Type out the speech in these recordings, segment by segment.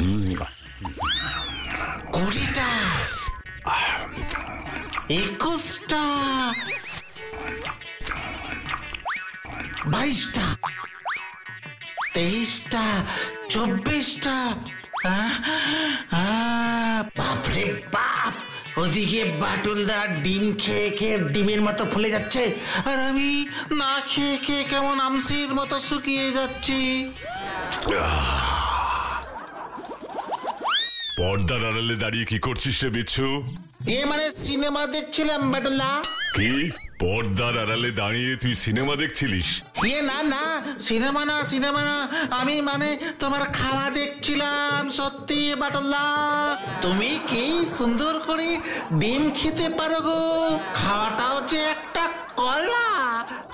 20টা, 21টা, 22টা, 23টা, 24টা। বাপরে বাপ, ওদিকে বাটুলদা ডিম খেয়ে খেয়ে ডিমের মতো ফুলে যাচ্ছে, আর আমি না খেয়ে খেয়ে কেমন আমসির মতো শুকিয়ে যাচ্ছি। পর্দার আড়ালে দাঁড়িয়ে কি করছিস রে বিচ্ছু? মানে সিনেমা দেখছিলাম বাটুলদা। কি পর্দার আড়ালে দাঁড়িয়ে তুই সিনেমা দেখছিলিস? না না, সিনেমা না, সিনেমা না, আমি মানে তোমার খাওয়া দেখছিলাম। সত্যি বাটুলদা, তুমি কি সুন্দর করে ডিম খেতে পারো গো। খাওয়াটাও যে একটা কলা।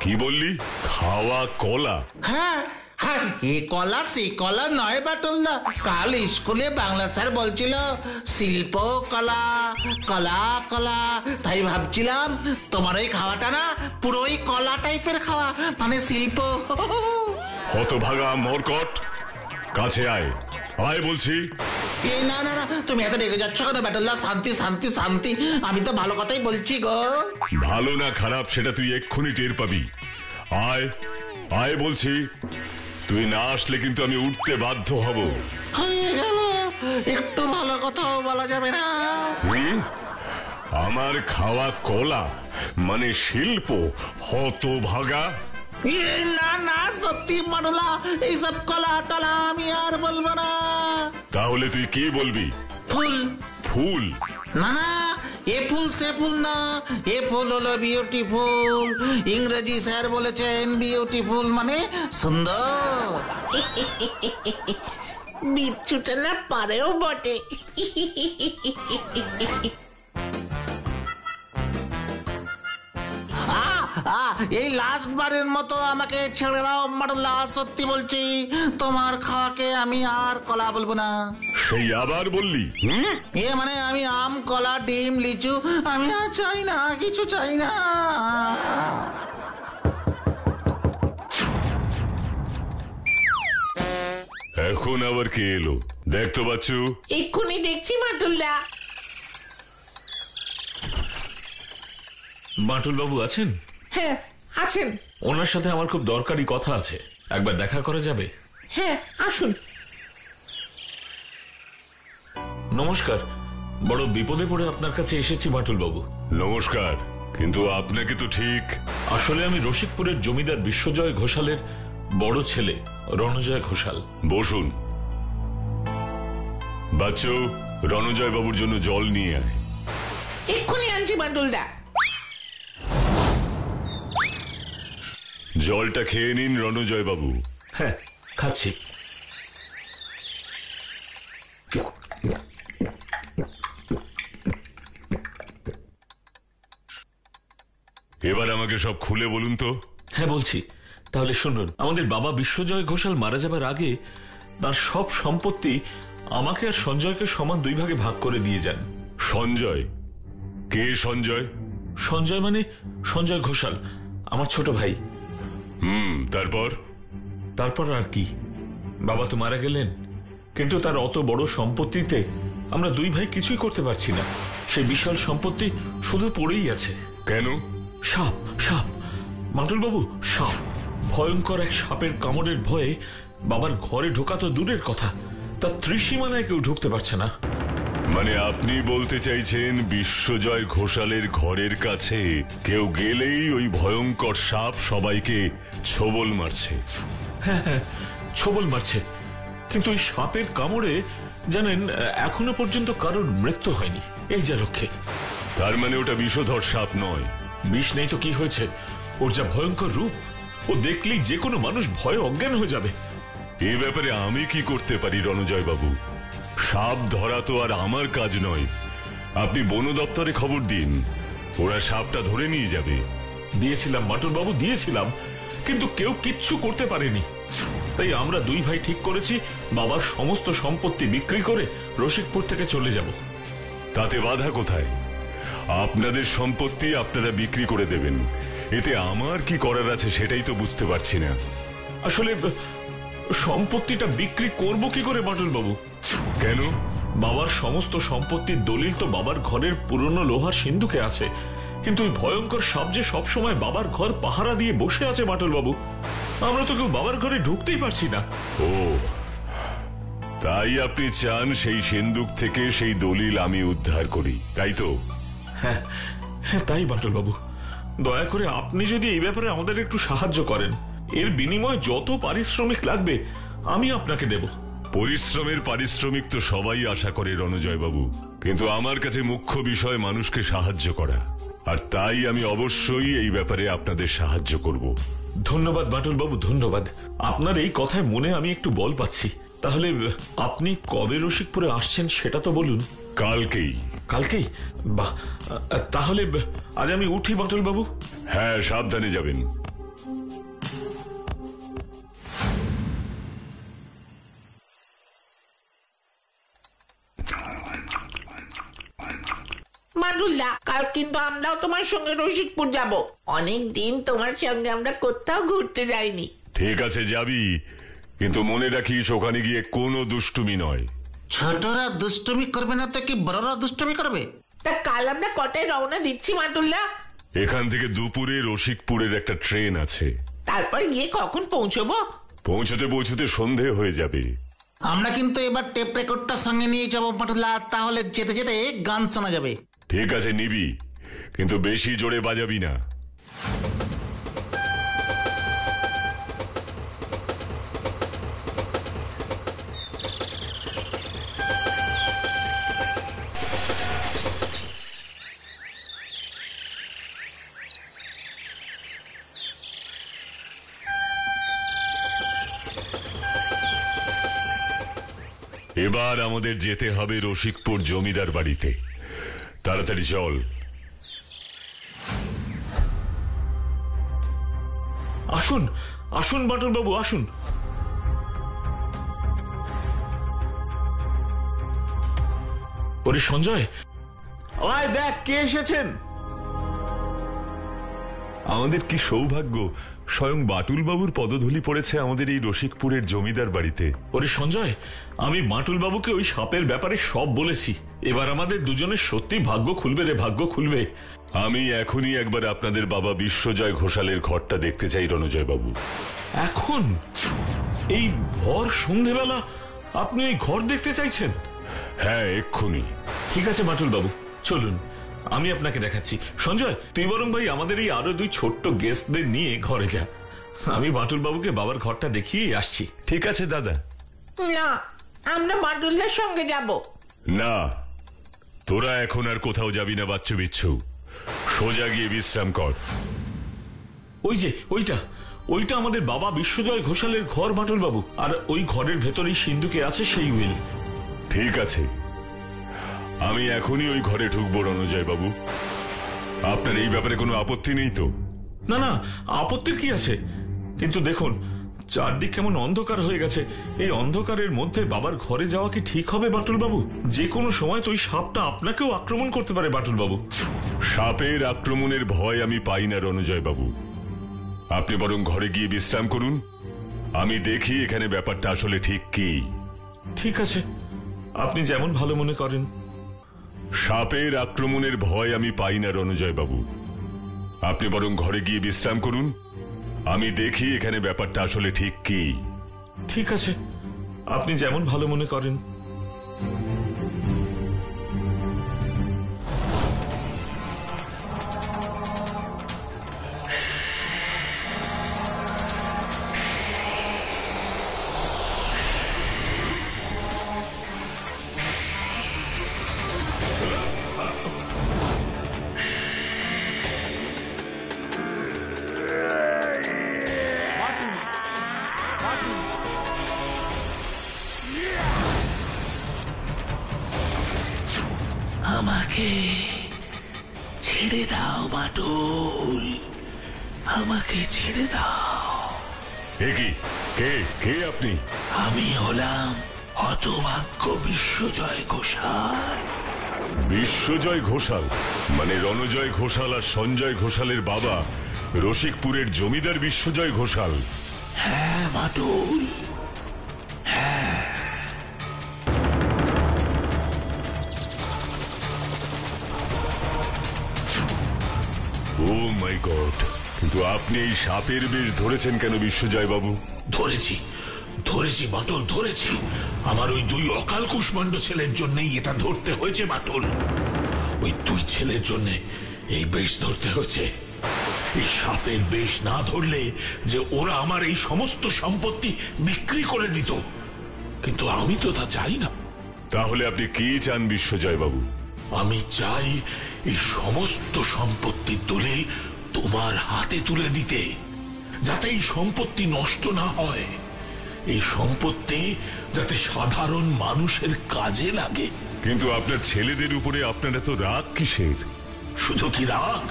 কি বললি? খাওয়া কলা? হ্যাঁ হ্যাঁ, এ কলা সে কলা নয় বাটুলদা। কাল স্কুলে বাংলা স্যার বলছিল শিল্প কলা, কলা কলা। তাই ভাবছিলাম তোমার ওই খাওয়াটা না পুরোই কলা টাইপের খাওয়া, মানে শিল্প। হতভাগা মরকট, কাছে আয়, আয় বলছি। না না না, তুমি এত রেগে যাচ্ছ কেন বাটুলদা? শান্তি শান্তি শান্তি, আমি তো ভালো কথাই বলছি গো। ভালো না খারাপ সেটা তুই এক্ষুনি টের পাবি। আয় আয় বলছি, তুই না আসলে কিন্তু আমি উঠতে বাধ্য হব। হয়ে গেল, একটু ভালো কথাও বলা যাবে না? আমার খাওয়া কলা মানে শিল্প, হতভাগা। না না, সত্যি বাটুলদা, এইসব কলা টলা আমি আর বলবো না। তাহলে তুই কি বলবি? ফুল। ফুল? না না, এ ফুল সে ফুল না, এ ফুল হলো বিউটিফুল। ইংরেজি স্যার বলেছেন বিউটিফুল মানে সুন্দর। বিচ্ছুটা না পারেও বটে। এই লাস্ট বারের মতো আমাকে ছেড়ে দাও বাটুলদা, সত্যি বলছি তোমার খাওয়াকে আমি আর কলা বলবো না। সেই আবার বললি? মানে আমি আম, কলা, ডিম, লিচু আমি আর চাই না, কিছু চাই না। এখন আবার কে এলো দেখতে বাচ্চু? এক্ষুনি দেখছি বাটুলদা। বাটুল বাবু আছেন? হ্যাঁ আছেন। ওনার সাথে আমার খুব দরকারি কথা আছে, একবার দেখা করা যাবে? হ্যাঁ আসুন। নমস্কার, বড় বিপদে পড়ে আপনার কাছে এসেছি বাটুল বাবু। নমস্কার, কিন্তু আপনাকে তো ঠিক। আসলে আমি রসিকপুরের জমিদার বিশ্বজয় ঘোষালের বড় ছেলে রণজয় ঘোষাল। বসুন। বাচ্চু, রণজয় বাবুর জন্য জল নিয়ে আয়। এক্ষুনি আনছি বাটুলদা। জলটা খেয়ে নিন রণজয় বাবু। হ্যাঁ খাচ্ছি। এবার আমাকে সব খুলে বলুন তো। হ্যাঁ বলছি, তাহলে শুনুন। আমাদের বাবা বিশ্বজয় ঘোষাল মারা যাবার আগে তার সব সম্পত্তি আমাকে আর সঞ্জয়কে সমান 2 ভাগে ভাগ করে দিয়ে যান। সঞ্জয়? কে সঞ্জয়? সঞ্জয় মানে সঞ্জয় ঘোষাল, আমার ছোট ভাই। তারপর? তারপর আর কি, বাবা তো মারা গেলেন, কিন্তু তার অত বড় সম্পত্তিতে আমরা 2 ভাই কিছুই করতে পারছি না। সেই বিশাল সম্পত্তি শুধু পড়েই আছে। কেন? সাপ, সাপ বাটুল বাবু, সাপ। ভয়ঙ্কর এক সাপের কামড়ের ভয়ে বাবার ঘরে ঢোকা তো দূরের কথা, তার ত্রিসীমানায় কেউ ঢুকতে পারছে না। মানে আপনি বলতে চাইছেন বিশ্বজয় ঘোষালের ঘরের কাছে কেউ গেলেই ওই ভয়ঙ্কর সাপ সবাইকে ছোবল মারছে? হ্যাঁ হ্যাঁ, ছোবল মারছে, কিন্তু ওই সাপের কামড়ে জানেন এখনো পর্যন্ত কারোর মৃত্যু হয়নি, এই যা রক্ষে। তার মানে ওটা বিষধর সাপ নয়? বিষ নেই তো কি হয়েছে, ওর যা ভয়ঙ্কর রূপ, ও দেখলেই যে কোনো মানুষ ভয়ে অজ্ঞান হয়ে যাবে। এ ব্যাপারে আমি কি করতে পারি রণজয় বাবু? সাপ ধরা তো আর আমার কাজ নয়। আপনি বন দপ্তরে খবর দিন, ওরা সাপটা ধরে নিয়ে যাবে। দিয়েছিলাম বাটুল বাবু, দিয়েছিলাম, কিন্তু কেউ কিচ্ছু করতে পারেনি। তাই আমরা 2 ভাই ঠিক করেছি বাবার সমস্ত সম্পত্তি বিক্রি করে রসিকপুর থেকে চলে যাব। তাতে বাধা কোথায়? আপনাদের সম্পত্তি আপনারা বিক্রি করে দেবেন, এতে আমার কি করার আছে সেটাই তো বুঝতে পারছি না। আসলে সম্পত্তিটা বিক্রি করব কি করে বাটুল বাবু? কেন? বাবার সমস্ত সম্পত্তির দলিল তো বাবার ঘরের পুরনো লোহার সিন্ধুকে আছে, কিন্তু ওই ভয়ঙ্কর সাপ যে সবসময় বাবার ঘর পাহারা দিয়ে বসে আছে বাটুল বাবু, আমরা তো কেউ বাবার ঘরে ঢুকতেই পারছি না। ও, তাই আপনি চান সেই সিন্ধুক থেকে সেই দলিল আমি উদ্ধার করি, তাই তো? হ্যাঁ হ্যাঁ, তাই বাটুল বাবু, দয়া করে আপনি যদি এই ব্যাপারে আমাদের একটু সাহায্য করেন, এর বিনিময়ে যত পারিশ্রমিক লাগবে আমি আপনাকে দেব। পরিশ্রমের পারিশ্রমিক তো সবাই আশা করে রণজয় বাবু, কিন্তু আমার কাছে মুখ্য বিষয় মানুষকে সাহায্য করা, আর তাই আমি অবশ্যই এই ব্যাপারে আপনাদের সাহায্য করব। ধন্যবাদ বাটুল বাবু, ধন্যবাদ। আপনার এই কথায় মনে আমি একটু বল পাচ্ছি। তাহলে আপনি কবে রসিকপুরে আসছেন সেটা তো বলুন। কালকেই। কালকেই? বাহ, তাহলে আজ আমি উঠি বাটুল বাবু। হ্যাঁ, সাবধানে যাবেন। বাটুলদা, কাল কিন্তু আমরাও তোমার সঙ্গে রসিকপুর যাব। অনেক দিন তোমার সঙ্গে আমরা কোথাও ঘুরতে যাইনি। ঠিক আছে, যাবি, কিন্তু মনে রাখিস ওখানে গিয়ে কোনো দুষ্টুমি নয়। ছোটরা দুষ্টুমি করবে না তো কি বড়রা দুষ্টুমি করবে? তা কাল আমরা কটায় রওনা দিচ্ছি বাটুলদা? এখান থেকে দুপুরে রসিকপুরের একটা ট্রেন আছে। তারপর গিয়ে কখন পৌঁছবো? পৌঁছতে পৌঁছতে সন্ধে হয়ে যাবে। আমরা কিন্তু এবার টেপ রেকর্ডটা সঙ্গে নিয়ে যাবো পাটুলা, তাহলে যেতে যেতে গান শোনা যাবে। ঠিক আছে, নিবি, কিন্তু বেশি জোরে বাজাবি না। এবার আমাদের যেতে হবে রসিকপুর জমিদার বাড়িতে। তাড়াতাড়ি চল। আসুন আসুন বাটুল বাবু, আসুন। ওরে সঞ্জয়, ওই দেখ কে এসেছেন। আমাদের কি সৌভাগ্য, স্বয়ং বাটুল বাবুর পদধূলি পড়েছে আমাদের এই রসিকপুরের জমিদার বাড়িতে। ওরে সঞ্জয়, আমি বাটুল বাবুকে ওই সাপের ব্যাপারে সব বলেছি। এবার আমাদের দুজনের সত্যি ভাগ্য খুলবে রে, ভাগ্য খুলবে। আমি এখনই একবার আপনাদের বাবা বিশ্বজয় ঘোষালের ঘরটা দেখতে চাই রণজয় বাবু। এখন এই ভর সন্ধেবেলা আপনি এই ঘর দেখতে চাইছেন? হ্যাঁ, এক্ষুনি। ঠিক আছে বাটুল বাবু, চলুন, আমি আপনাকে দেখাচ্ছি। সঞ্জয়, তুই বরং ভাই আমাদের এই আরো দুই ছোট্ট গেস্টদের নিয়ে ঘরে যা। আমি বাটুল বাবুকে বাবার ঘরটা দেখিয়ে আসছি। ঠিক আছে দাদা। না, আমরা বাটুলদার সঙ্গে যাব। না, তোরা এখন আর কোথাও যাবি না বাচ্চু বিচ্ছু, সোজা গিয়ে বিশ্রাম কর। ওই যে ওইটা ওইটা আমাদের বাবা বিশ্বজয় ঘোষালের ঘর বাটুল বাবু, আর ওই ঘরের ভেতরেই সিন্ধুকে আছে সেই উইল। ঠিক আছে, আমি এখনই ওই ঘরে ঢুকবো রণজয় বাবু। আপনার এই ব্যাপারে কোনো আপত্তি নেই তো? না না, আপত্তির কি আছে, কিন্তু দেখুন চারদিক কেমন অন্ধকার হয়ে গেছে। এই অন্ধকারের মধ্যে বাবার ঘরে যাওয়া কি ঠিক হবে বাটুল বাবু? যে কোনো সময় তো ওই সাপটা আপনাকেও আক্রমণ করতে পারে বাটুল বাবু। সাপের আক্রমণের ভয় আমি পাই না রণজয় বাবু। আপনি বরং ঘরে গিয়ে বিশ্রাম করুন, আমি দেখি এখানে ব্যাপারটা আসলে ঠিক কি। ঠিক আছে, আপনি যেমন ভালো মনে করেন। সাপের আক্রমণের ভয় আমি পাই না রণজয় বাবু, আপনি বরং ঘরে গিয়ে বিশ্রাম করুন, আমি দেখি এখানে ব্যাপারটা আসলে ঠিক কি। ঠিক আছে, আপনি যেমন ভালো মনে করেন। আমাকে ছেড়ে দাও বাটুল, আমাকে ছেড়ে দাও। এ কি? কে কে আপনি? আমি হলাম হতভাগ্য বিশ্বজয় ঘোষাল। বিশ্বজয় ঘোষাল মানে রণজয় ঘোষাল আর সঞ্জয় ঘোষালের বাবা, রসিকপুরের জমিদার বিশ্বজয় ঘোষাল। হ্যাঁ বাটুল, ও মাই গড, কিন্তু আপনি এই সাপের বেশ ধরেছেন কেন বিশ্বজয় বাবু? ধরেছি বাটুল, ধরেছি। আমার ওই দুই অকাল কুষ্মাণ্ড ছেলের জন্যই এটা ধরতে হয়েছে বাটুল। ওই দুই ছেলের জন্য এই বেশ ধরতে হয়েছে। এই সাপের বেশ না ধরলে যে ওরা আমার এই সমস্ত সম্পত্তি বিক্রি করে দিত, কিন্তু আমি তো তা চাই না। তাহলে আপনি কি চান বিশ্বজয় বাবু? আমি চাই এই সমস্ত সম্পত্তির দলিল তোমার হাতে তুলে দিতে, যাতে এই সম্পত্তি নষ্ট না হয়, এই সম্পত্তি যাতে সাধারণ মানুষের কাজে লাগে। কিন্তু আপনার ছেলেদের উপরে আপনার এত রাগ কিসের? শুধু কি রাগ,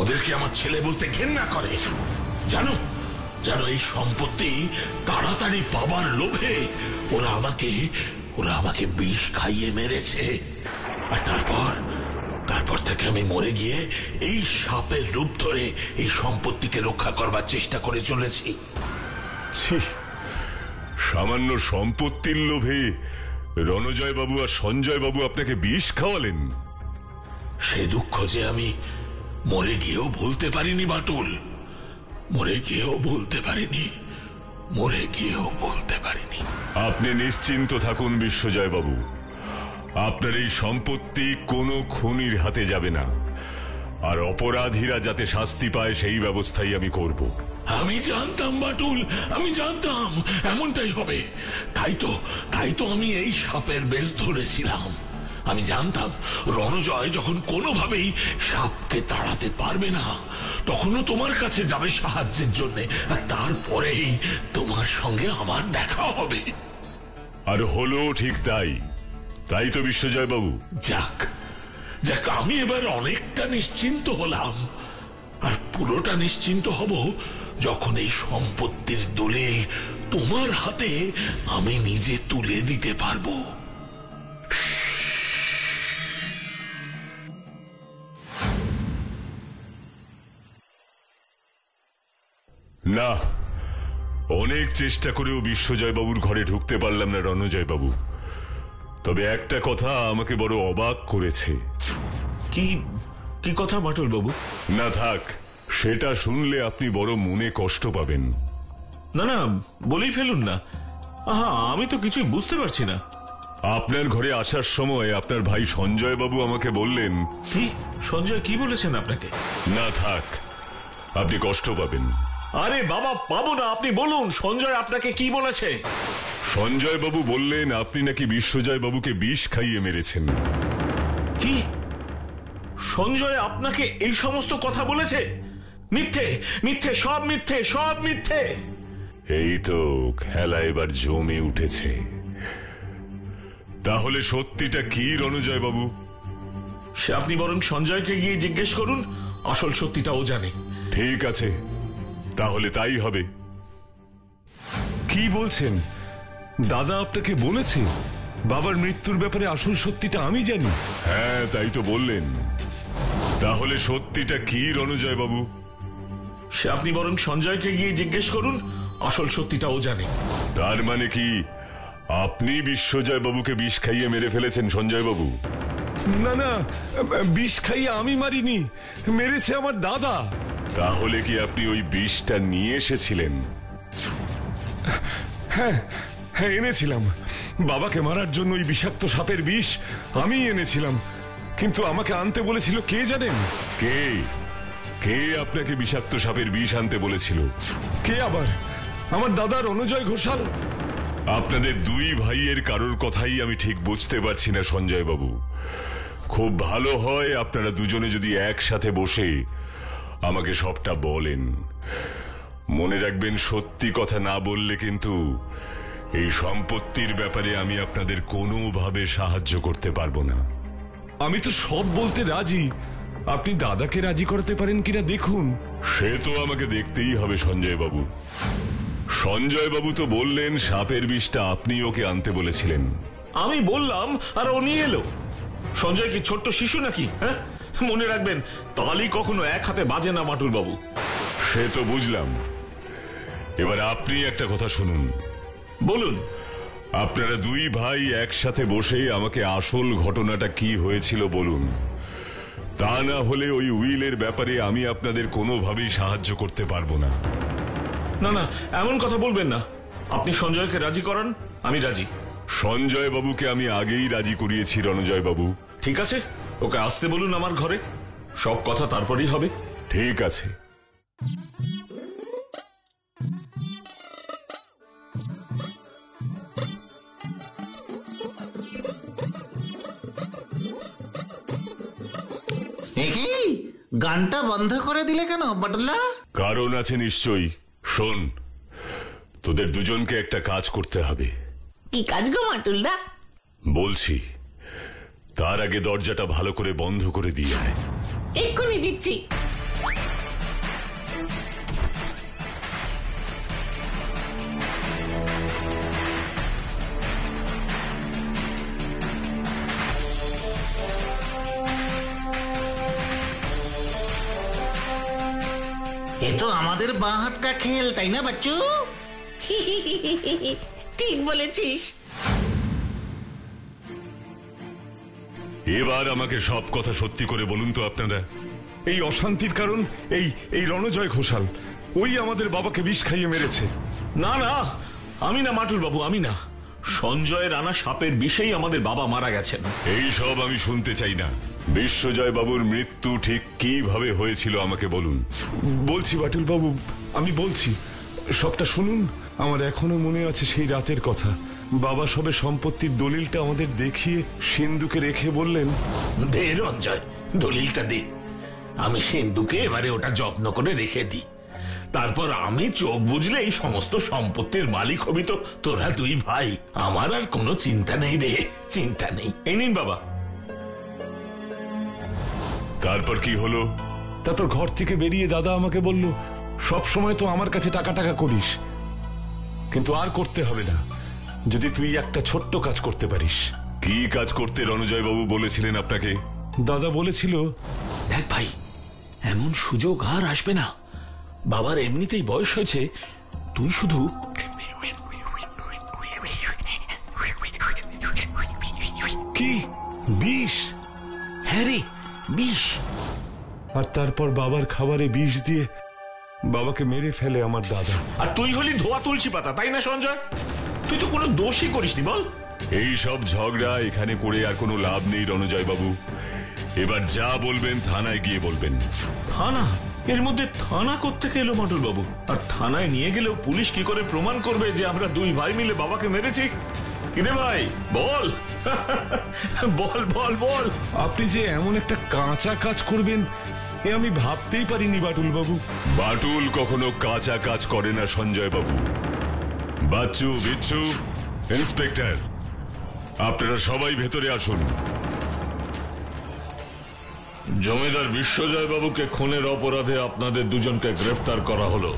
ওদেরকে আমার ছেলে বলতে ঘেন্না করে। জানো জানো এই সম্পত্তি তাড়াতাড়ি পাবার লোভে ওরা আমাকে বিষ খাইয়ে মেরেছে। আর তারপর থেকে আমি মরে গিয়ে এই সাপের রূপ ধরে এই সম্পত্তিকে রক্ষা করবার চেষ্টা করে চলেছি। ছি, সামান্য সম্পত্তির লোভে রণজয় বাবু আর সঞ্জয় বাবু আপনাকে বিষ খাওয়ালেন। সে দুঃখ যে আমি মরে গিয়েও ভুলতে পারিনি বাটুল, মরে গিয়েও বলতে পারিনি। আপনি নিশ্চিন্ত থাকুন বিশ্বজয় বাবু, আপনার এই সম্পত্তি কোনো খুনির হাতে যাবে না, আর অপরাধীরা যাতে শাস্তি পায় সেই ব্যবস্থাই আমি করব। আমি জানতাম বাটুল, আমি জানতাম এমনটাই হবে। তাই তো আমি এই সাপের বেশ ধরেছিলাম। আমি জানতাম রণজয় যখন কোনোভাবেই সাপকে তাড়াতে পারবে না, তখনও তোমার কাছে যাবে সাহায্যের জন্য, আর তারপরেই তোমার সঙ্গে আমার দেখা হবে। আর হলো ঠিক তাই তো বিশ্বজয় বাবু। যাক, আমি এবার অনেকটা নিশ্চিন্ত হলাম, আর পুরোটা নিশ্চিন্ত হব যখন এই সম্পত্তির দলিল তোমার হাতে আমি নিজে তুলে দিতে পারবো। না, অনেক চেষ্টা করেও বিশ্বজয় বাবুর ঘরে ঢুকতে পারলাম না রণজয় বাবু। তবে একটা কথা আমাকে বড় অবাক করেছে। কি কথা বাটুল বাবু? না থাক, সেটা শুনলে আপনি বড় মনে কষ্ট পাবেন। না, বলেই ফেলুন না। আহা, আমি তো কিছুই বুঝতে পারছি না। আপনার ঘরে আসার সময় আপনার ভাই সঞ্জয় বাবু আমাকে বললেন। কি? সঞ্জয় কি বলেছেন আপনাকে? না থাক, আপনি কষ্ট পাবেন। আরে বাবা, পাবো না, আপনি বলুন সঞ্জয় আপনাকে কি বলেছে? সঞ্জয় বাবু বললেন আপনি নাকি বিশ্বজয় বাবুকে বিষ খাইয়ে মেরেছেন। কি? সঞ্জয় আপনাকে এই সমস্ত কথা বলেছে? মিথ্যে, সব মিথ্যে। এই তো খেলা এবার জমে উঠেছে। তাহলে সত্যিটা কি রণজয় বাবু? সে আপনি বরং সঞ্জয়কে গিয়ে জিজ্ঞেস করুন, আসল সত্যিটা ও জানে। ঠিক আছে, তাহলে তাই হবে। কি বলছেন? দাদা আপনাকে বলেছে বাবার মৃত্যুর ব্যাপারে আসল সত্যিটা আমি জানি? হ্যাঁ, তাই তো বললেন। তাহলে সত্যিটা কি রণজয় বাবু? সে আপনি বরং সঞ্জয়কে গিয়ে জিজ্ঞেস করুন, আসল সত্যিটা ও জানে। তার মানে কি আপনি বিশ্বজয় বাবুকে বিষ খাইয়ে মেরে ফেলেছেন সঞ্জয় বাবু? না, বিষ খাইয়ে আমি মারিনি, মেরেছে আমার দাদা। তাহলে কি আপনি ওই বিষটা নিয়ে এসেছিলেন? হ্যাঁ, এনেছিলাম। বাবাকে মারার জন্য ওই বিষাক্ত সাপের বিষ আমি এনেছিলাম, কিন্তু আমাকে আনতে বলেছিল কে জানেন? কে আপনাকে বিষাক্ত সাপের বিষ আনতে বলেছিল? কে আবার? আমার দাদা রণজয় ঘোষাল। আপনাদের দুই ভাইয়ের কারোর কথাই আমি ঠিক বুঝতে পারছি না সঞ্জয় বাবু। খুব ভালো হয় আপনারা দুজনে যদি একসাথে বসে আমাকে সবটা বলেন। মনে রাখবেন, সত্যি কথা না বললে কিন্তু এই সম্পত্তির ব্যাপারে আমি আপনাদের কোনোভাবে সাহায্য করতে পারবো না। আমি তো সব বলতে রাজি, আপনি দাদাকে রাজি করতে পারেন কিনা দেখুন। সে তো আমাকে দেখতেই হবে সঞ্জয় বাবু। সঞ্জয় বাবু তো বললেন সাপের বিষটা আপনি ওকে আনতে বলেছিলেন। আমি বললাম আর ও নিয়ে এলো। সঞ্জয় কি ছোট্ট শিশু নাকি? হ্যাঁ, মনে রাখবেন, তালি কখনো এক হাতে বাজে না বাটুল বাবু। সে তো বুঝলাম। এবার আপনি একটা কথা শুনুন। বলুন। আপনারা দুই ভাই একসাথে বসে আমাকে আসল ঘটনাটা কি হয়েছিল বলুন। তা না হলে ওই উইলের ব্যাপারে আমি আপনাদের কোনোভাবেই সাহায্য করতে পারবো না। না না, এমন কথা বলবেন না। আপনি সঞ্জয়কে রাজি করান, আমি রাজি। সঞ্জয় বাবুকে আমি আগেই রাজি করিয়েছি রণজয় বাবু। ঠিক আছে, ওকে আসতে বলুন আমার ঘরে, সব কথা তারপরেই হবে। ঠিক আছে। গানটা বন্ধ করে দিলে কেন বাটুলদা? কারণ আছে নিশ্চয়ই। শোন, তোদের দুজনকে একটা কাজ করতে হবে। কি কাজ গো বাটুলদা? বলছি, তার আগে দরজাটা ভালো করে বন্ধ করে দিয়ে আয়। এক্ষুনি দিচ্ছি। এ তো আমাদের বাঁ হাত কা খেল, তাই না বাচ্চু? ঠিক বলেছিস। এবার আমাকে সব কথা সত্যি করে বলুন তো আপনারা। এই অশান্তির কারণ এই রণজয় ঘোষাল। ওই আমাদের বাবাকে বিষ খাইয়ে মেরেছে। না না, আমি না মাটুল বাবু, আমি না। সঞ্জয়ের আনা সাপের বিষেই আমাদের বাবা মারা গেছেন। এই সব আমি শুনতে চাই না। বিশ্বজয় বাবুর মৃত্যু ঠিক কিভাবে হয়েছিল আমাকে বলুন। বলছি বাটুল বাবু, আমি বলছি, সবটা শুনুন। আমার এখনো মনে আছে সেই রাতের কথা। বাবা সবে সম্পত্তির দলিলটা আমাদের দেখিয়ে সিন্ধুকে রেখে বললেন, দে রঞ্জয়, দলিলটা দে। আমি সিন্ধুকে এবারে ওটা যত্ন করে রেখে দিই। তারপর আমি চোখ বুঝলে এই সমস্ত সম্পত্তির মালিক হবি তো তোরা দুই ভাই। আমার আর কোনো চিন্তা নেই রে, চিন্তা নেই। এই নিন বাবা। তারপর কি হলো? তারপর ঘর থেকে বেরিয়ে দাদা আমাকে বলল, সব সময় তো আমার কাছে টাকা টাকা করিস, কিন্তু আর করতে হবে না যদি তুই একটা ছোট্ট কাজ করতে পারিস। কি কাজ করতে রণজয় বাবু বলেছিলেন আপনাকে? দাদা বলেছিল, দেখ ভাই, এমন সুযোগ আর আসবে না। বাবার এমনিতেই বয়স হয়েছে, তুই শুধু কি বিষ? হ্যাঁ রে, বিষ। আর তারপর বাবার খাবারে বিষ দিয়ে বাবাকে মেরে ফেলে আমার দাদা। আর তুই হলি ধোয়া তুলসী পাতা, তাই না সঞ্জয়? তুই তো কোনো দোষই করিসনি, বল। এই সব ঝগড়া এখানে করে আর কোনো লাভ নেই রণজয় বাবু। এবার যা বলবেন থানায় গিয়ে বলবেন। থানা? এর মধ্যে থানা কোত্থেকে এলো মাটুল বাবু? আর থানায় নিয়ে গেলেও পুলিশ কি করে প্রমাণ করবে যে আমরা দুই ভাই মিলে বাবাকে মেরেছি? কিরে ভাই, বল। বল বল বল। আপনি যে এমন একটা কাঁচা কাজ করবেন এ আমি ভাবতেই পারিনি বাটুল বাবু। বাটুল কখনো কাঁচা কাজ করে না সঞ্জয় বাবু। বাচ্চু, বিচ্ছু, ইন্সপেক্টর, আপনারা সবাই ভেতরে আসুন। জমিদার বিশ্বজয় বাবুকে খুনের অপরাধে আপনাদের দুজনকে গ্রেফতার করা হলো,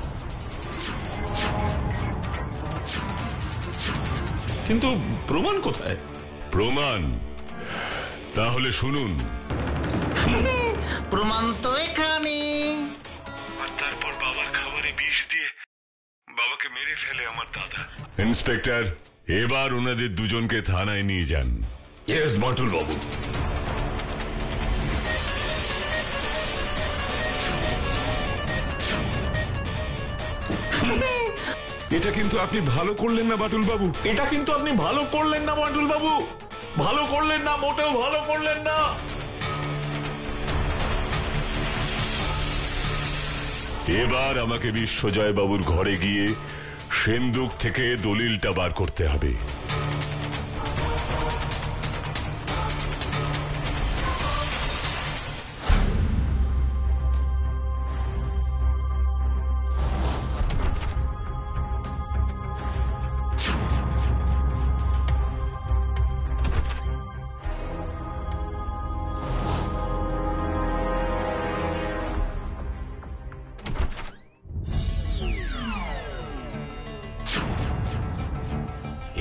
কিন্তু প্রমাণ কোথায়? প্রমাণ? তাহলে শুনুন। প্রমাণ তো এখানে। আর তারপর বাবার খাবারে বিষ দিয়ে বাবাকে মেরে ফেলে আমার দাদা। ইন্সপেক্টর, এবার ওনাদের দুজনকে থানায় নিয়ে যান। ইয়েস বাটুল বাবু। এটা কিন্তু আপনি ভালো করলেন না বাটুল বাবু। এটা কিন্তু আপনি ভালো করলেন না বাটুল বাবু, ভালো করলেন না, মোটেও ভালো করলেন না। এবার আমাকে বিশ্বজয় বাবুর ঘরে গিয়ে সিন্ধুক থেকে দলিলটা বার করতে হবে।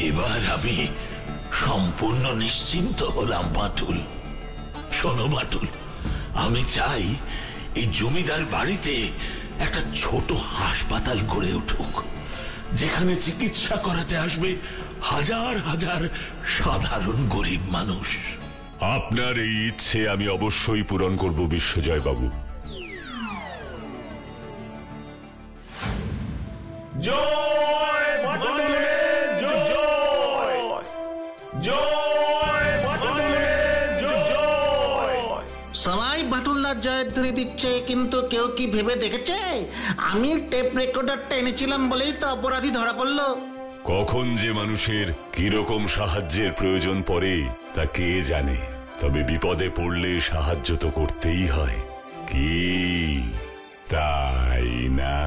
এবার আমি সম্পূর্ণ নিশ্চিন্ত হলাম বাটুল। শোনো বাটুল, আমি চাই এই জমিদার বাড়িতে একটা ছোট হাসপাতাল গড়ে উঠুক, যেখানে চিকিৎসা করাতে আসবে হাজার হাজার সাধারণ গরিব মানুষ। আপনার এই ইচ্ছে আমি অবশ্যই পূরণ করব বিশ্বজয় বাবু। জয় বাটুলের জয়, জয় বাটুলের জয়। সবাই বাটুলদার জয়ধ্বনি দিচ্ছে, কিন্তু কেউ কি ভেবে দেখেছে আমি টেপ রেকর্ডারটা এনেছিলাম বলেই তো অপরাধী ধরা পড়লো। কখন যে মানুষের কিরকম সাহায্যের প্রয়োজন পড়ে তা কে জানে, তবে বিপদে পড়লে সাহায্য তো করতেই হয়, কি তাই না?